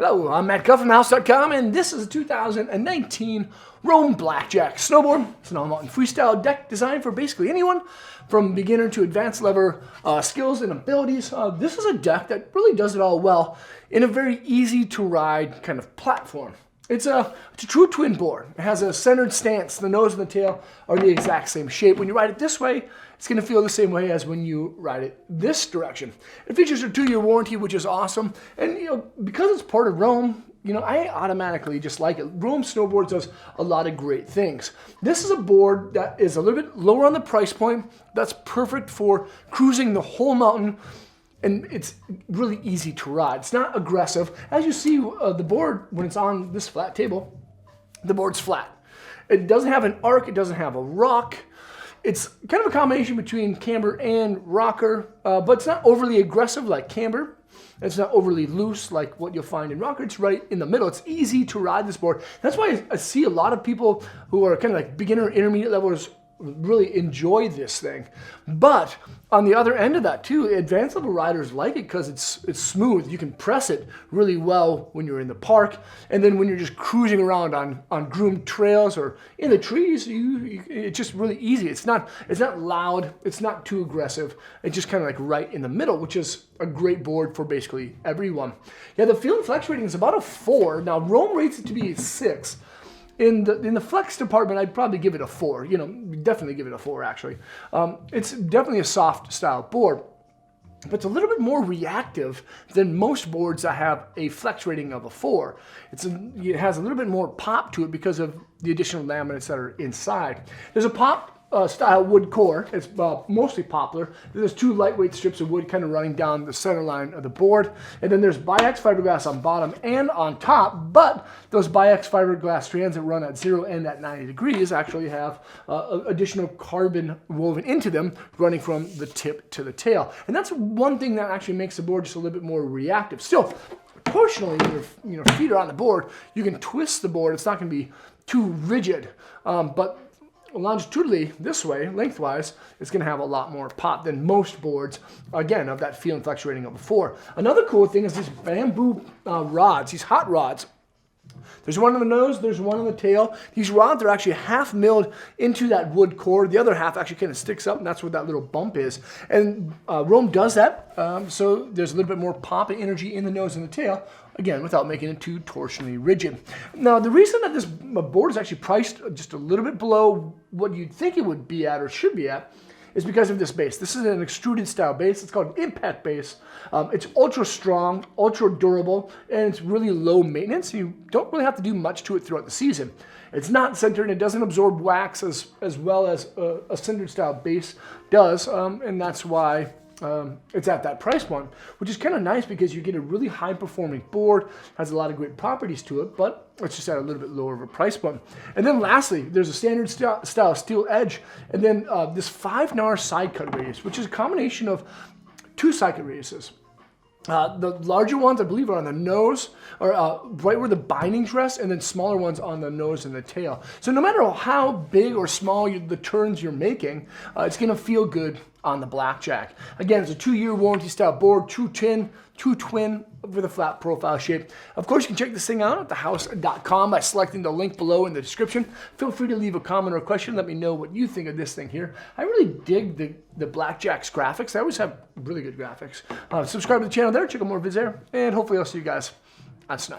Hello, I'm Matt Cuff from House.com, and this is a 2019 Rome Blackjack Snowboard. It's an all-mountain freestyle deck designed for basically anyone from beginner to advanced level skills and abilities. This is a deck that really does it all well in a very easy to ride kind of platform. It's a true twin board. It has a centered stance. The nose and the tail are the exact same shape. When you ride it this way, it's going to feel the same way as when you ride it this direction. It features a 2-year warranty, which is awesome. And because it's part of Rome, I automatically just like it. Rome Snowboards does a lot of great things. This is a board that is a little bit lower on the price point. That's perfect for cruising the whole mountain. And it's really easy to ride. It's not aggressive. As you see, the board, when it's on this flat table, the board's flat. It doesn't have an arc. It doesn't have a rock. It's kind of a combination between camber and rocker, but it's not overly aggressive like camber. It's not overly loose like what you'll find in rocker. It's right in the middle. It's easy to ride this board. That's why I see a lot of people who are kind of like beginner, intermediate levelers really enjoy this thing. But on the other end of that too, advanced level riders like it because it's smooth. You can press it really well when you're in the park, and then when you're just cruising around on groomed trails or in the trees, it's just really easy. It's not loud. It's not too aggressive. It's just kind of like right in the middle, which is a great board for basically everyone. Yeah, the feel and flex rating is about a 4. Now Rome rates it to be a 6. In the flex department, I'd probably give it a 4. Definitely give it a 4, actually. It's definitely a soft style board, but it's a little bit more reactive than most boards that have a flex rating of a 4. It has a little bit more pop to it because of the additional laminates that are inside. There's a pop style wood core. It's mostly poplar. There's 2 lightweight strips of wood kind of running down the center line of the board. And then there's biax fiberglass on bottom and on top, but those biax fiberglass strands that run at 0 and at 90 degrees actually have additional carbon woven into them running from the tip to the tail. And that's one thing that actually makes the board just a little bit more reactive. Still, proportionally, when your feet are on the board, you can twist the board. It's not going to be too rigid, but longitudinally, this way, lengthwise, it's going to have a lot more pop than most boards, again, of that feel and flex rating of a 4. Another cool thing is these bamboo rods, these hot rods. There's one on the nose, there's one on the tail. These rods are actually half milled into that wood core. The other half actually kind of sticks up, and that's where that little bump is. And Rome does that, so there's a little bit more pop and energy in the nose and the tail, again, without making it too torsionally rigid. Now, the reason that this board is actually priced just a little bit below what you'd think it would be at or should be at is because of this base. This is an extruded style base. It's called an impact base. It's ultra strong, ultra durable, and it's really low maintenance. You don't really have to do much to it throughout the season. It's not centered, and it doesn't absorb wax as well as a centered style base does, and that's why it's at that price point, which is kind of nice because you get a really high performing board, has a lot of great properties to it, but it's just at a little bit lower of a price point. And then lastly, there's a standard style steel edge, and then this FiveGnar Sidecut radius, which is a combination of 2 sidecut radiuses. The larger ones, I believe, are on the nose, or right where the bindings rest, and then smaller ones on the nose and the tail. So no matter how big or small the turns you're making, it's going to feel good on the Blackjack. Again, it's a 2-year warranty style board, true twin with a flat profile shape. Of course, you can check this thing out at thehouse.com by selecting the link below in the description. Feel free to leave a comment or a question. Let me know what you think of this thing here. I really dig the Blackjack's graphics. They always have really good graphics. Subscribe to the channel there. Check out more vids there. And hopefully I'll see you guys on Snow.